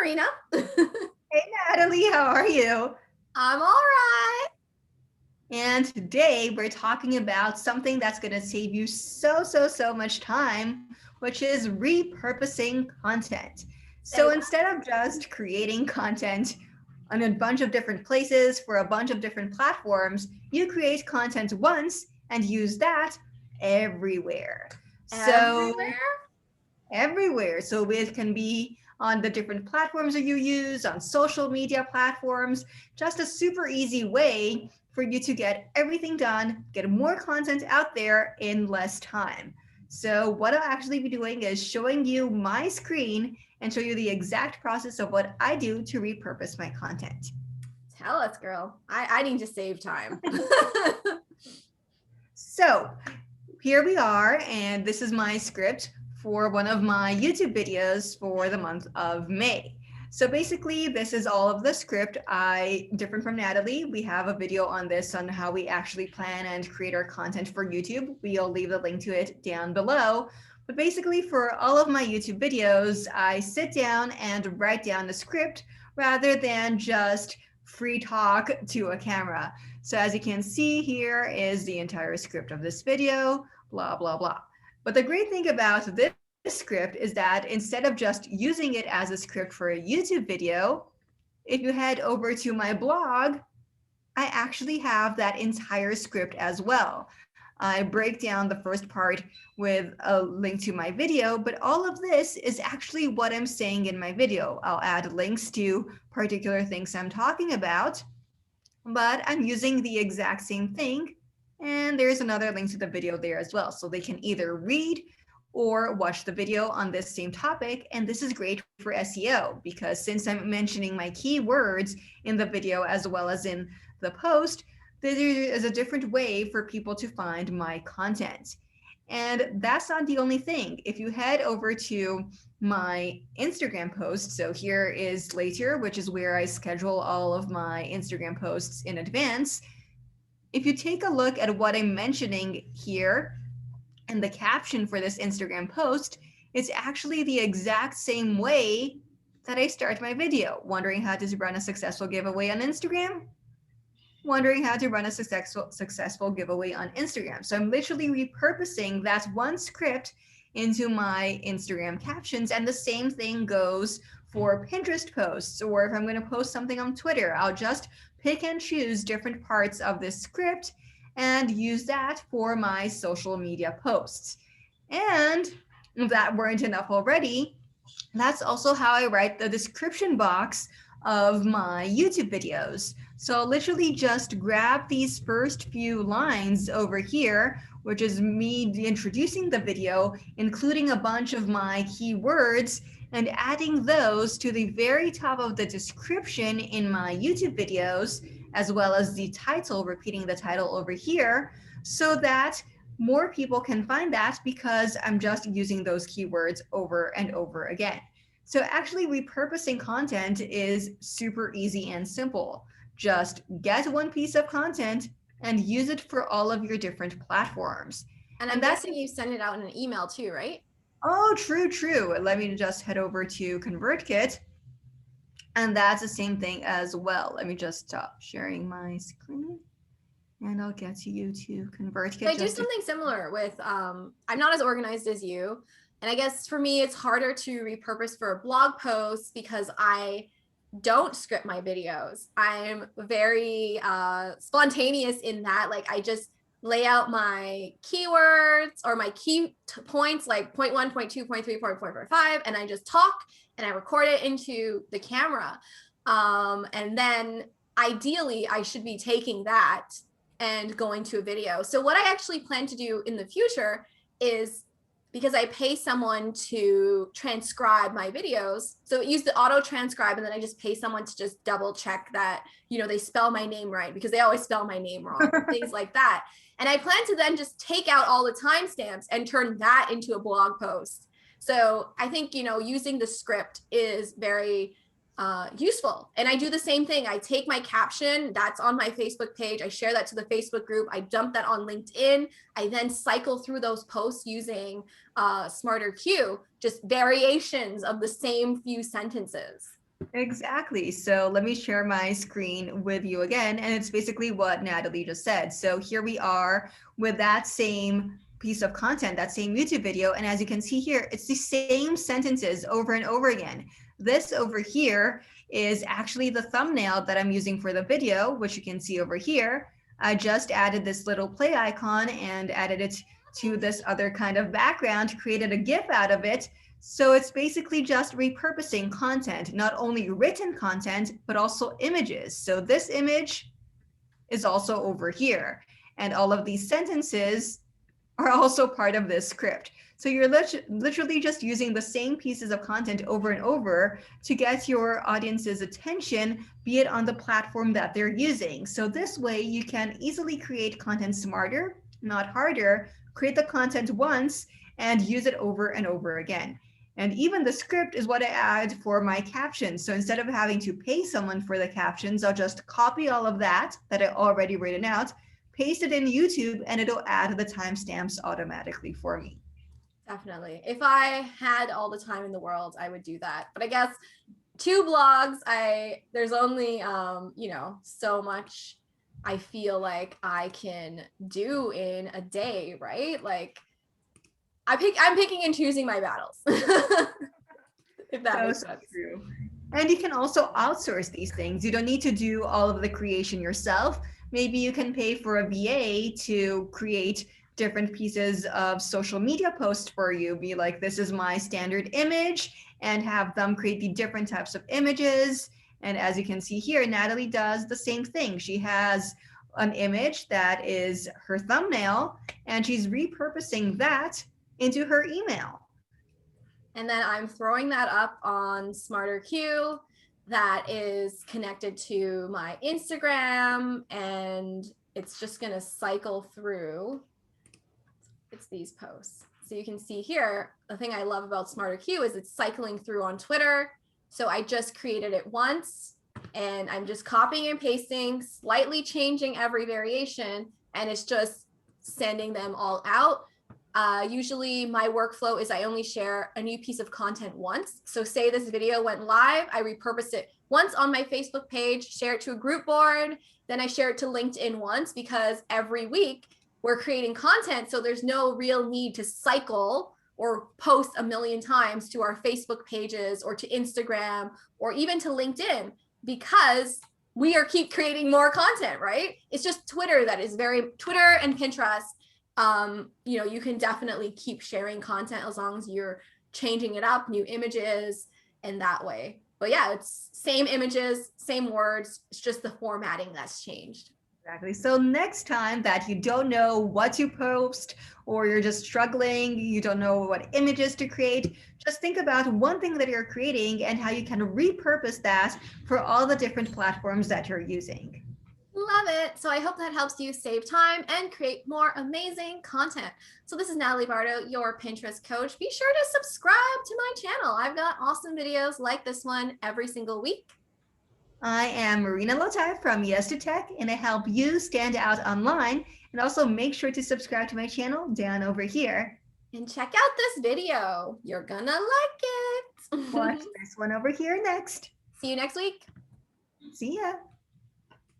Marina. Hey Natalie, how are you? I'm all right. And today we're talking about something that's going to save you so much time, which is repurposing content. Say So what? instead of just creating content on a bunch of different places for a bunch of different platforms, you create content once and use that everywhere. So Everywhere? everywhere. So it can be on the different platforms that you use, on social media platforms, just a super easy way for you to get everything done, get more content out there in less time. So what I'll actually be doing is showing you my screen and show you the exact process of what I do to repurpose my content. Tell us, girl. I need to save time. So here we are, and this is my script for one of my YouTube videos for the month of May. So basically, this is all of the script. Different from Natalie, we have a video on this on how we actually plan and create our content for YouTube. We'll leave the link to it down below. But basically, for all of my YouTube videos, I sit down and write down the script rather than just free talk to a camera. So as you can see, here is the entire script of this video, blah, blah, blah. But the great thing about this script is that instead of just using it as a script for a YouTube video, if you head over to my blog, I actually have that entire script as well. I break down the first part with a link to my video, but all of this is actually what I'm saying in my video. I'll add links to particular things I'm talking about, but I'm using the exact same thing. And there's another link to the video there as well. So they can either read or watch the video on this same topic. And this is great for SEO because since I'm mentioning my keywords in the video as well as in the post, there is a different way for people to find my content. And that's not the only thing. If you head over to my Instagram post, so here is later, which is where I schedule all of my Instagram posts in advance. If you take a look at what I'm mentioning here and the caption for this Instagram post, it's actually the exact same way that I start my video. Wondering how to run a successful giveaway on Instagram? Wondering how to run a successful giveaway on Instagram. So I'm literally repurposing that one script into my Instagram captions. And the same thing goes for Pinterest posts, or if I'm going to post something on Twitter, I'll just pick and choose different parts of this script and use that for my social media posts. And if that weren't enough already, that's also how I write the description box of my YouTube videos. So I'll literally just grab these first few lines over here, which is me introducing the video, including a bunch of my keywords, and adding those to the very top of the description in my YouTube videos, as well as the title, repeating the title over here, so that more people can find that because I'm just using those keywords over and over again. So actually repurposing content is super easy and simple. Just get one piece of content and use it for all of your different platforms. And I'm guessing you send it out in an email too, right? Oh, true. Let me just head over to ConvertKit. And that's the same thing as well. Let me just stop sharing my screen and I'll get you to ConvertKit. I do something similar with, I'm not as organized as you. And I guess for me, it's harder to repurpose for a blog post because I don't script my videos. I'm very spontaneous in that. Like I just lay out my keywords or my key points like point 1, point 2, point 3, point 4, point 5, and I just talk and I record it into the camera. And then ideally I should be taking that and going to a video. So what I actually plan to do in the future is, because I pay someone to transcribe my videos. So it used the auto transcribe, and then I just pay someone to just double check that, they spell my name right, because they always spell my name wrong, things like that. And I plan to then just take out all the timestamps and turn that into a blog post. So I think, using the script is very useful. And I do the same thing. I take my caption that's on my Facebook page. I share that to the Facebook group. I dump that on LinkedIn. I then cycle through those posts using SmarterQ, just variations of the same few sentences. Exactly. So let me share my screen with you again. And it's basically what Natalie just said. So here we are with that same piece of content, that same YouTube video. And as you can see here, it's the same sentences over and over again. This over here is actually the thumbnail that I'm using for the video, which you can see over here. I just added this little play icon and added it to this other kind of background, created a GIF out of it. So it's basically just repurposing content, not only written content, but also images. So this image is also over here. And all of these sentences are also part of this script. So you're literally just using the same pieces of content over and over to get your audience's attention, be it on the platform that they're using. So this way you can easily create content smarter, not harder, create the content once and use it over and over again. And even the script is what I add for my captions. So instead of having to pay someone for the captions, I'll just copy all of that I already written out, paste it in YouTube, and it'll add the timestamps automatically for me. Definitely. If I had all the time in the world, I would do that. But I guess 2 blogs, there's only so much I feel like I can do in a day, right? Like I'm picking and choosing my battles. If that makes sense. True. And you can also outsource these things. You don't need to do all of the creation yourself. Maybe you can pay for a VA to create different pieces of social media posts for you. Be like, this is my standard image, and have them create the different types of images. And as you can see here, Natalie does the same thing. She has an image that is her thumbnail, and she's repurposing that into her email. And then I'm throwing that up on SmarterQ that is connected to my Instagram, and it's just going to cycle through. It's these posts. So you can see here, the thing I love about SmarterQ is it's cycling through on Twitter. So I just created it once, and I'm just copying and pasting, slightly changing every variation, and it's just sending them all out. Usually my workflow is I only share a new piece of content once. So say this video went live, I repurpose it once on my Facebook page, share it to a group board, then I share it to LinkedIn once, because every week we're creating content. So there's no real need to cycle or post a million times to our Facebook pages or to Instagram or even to LinkedIn, because we keep creating more content, right? It's just Twitter Twitter and Pinterest. You can definitely keep sharing content as long as you're changing it up, new images, and that way. But yeah, it's same images, same words. It's just the formatting that's changed. Exactly. So next time that you don't know what to post, or you're just struggling, you don't know what images to create, just think about one thing that you're creating and how you can repurpose that for all the different platforms that you're using. Love it. So I hope that helps you save time and create more amazing content. So this is Natalie Bardo, your Pinterest coach. Be sure to subscribe to my channel. I've got awesome videos like this one every single week. I am Marina Lotai from Yes to Tech, and I help you stand out online. And also make sure to subscribe to my channel down over here. And check out this video. You're gonna like it. Watch this one over here next. See you next week. See ya.